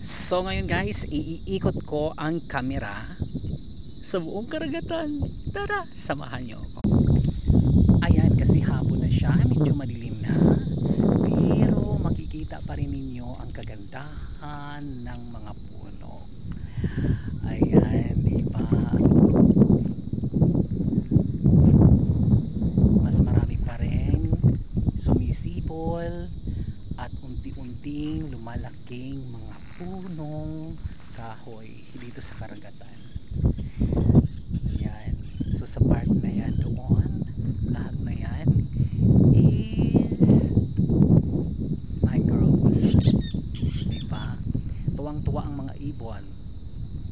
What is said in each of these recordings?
So ngayon guys, iikot ko ang camera sa buong karagatan. Tara, samahan nyo ako. Ayan, kasi hapon na siya, medyo madilim na, pero makikita pa rin ninyo ang kagandahan ng mga puno. Ayan, diba? Mas marami pa rin sumisipol at unti-unting lumalaking mga punong kahoy dito sa karagatan. Yan. So sa part na yan doon, lahat na yan is mangroves. Diba? Tuwang-tuwa ang mga ibon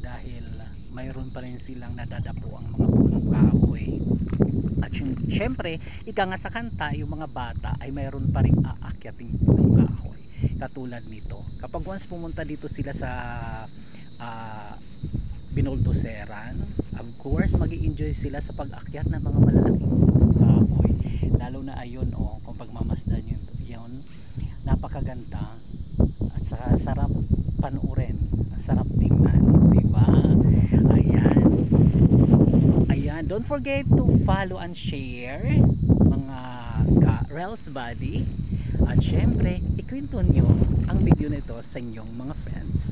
dahil mayroon pa rin silang nadadapo ang mga punong kahoy. At syempre, ika nga sa kanta, yung mga bata ay mayroon pa rin aakyating punong kahoy. Katulad nito, kapag once pumunta dito sila sa binoldoseran, of course mag-i-enjoy sila sa pag-akyat ng mga malalaking punong kahoy. Lalo na ayun, kung pagmamasdan yun, napakaganda at sarap panuorin, sarap tingnan, diba? Ayan, don't forget to follow and share mga Rels Buddy. At syempre, ikwento nyo ang video nito sa inyong mga friends.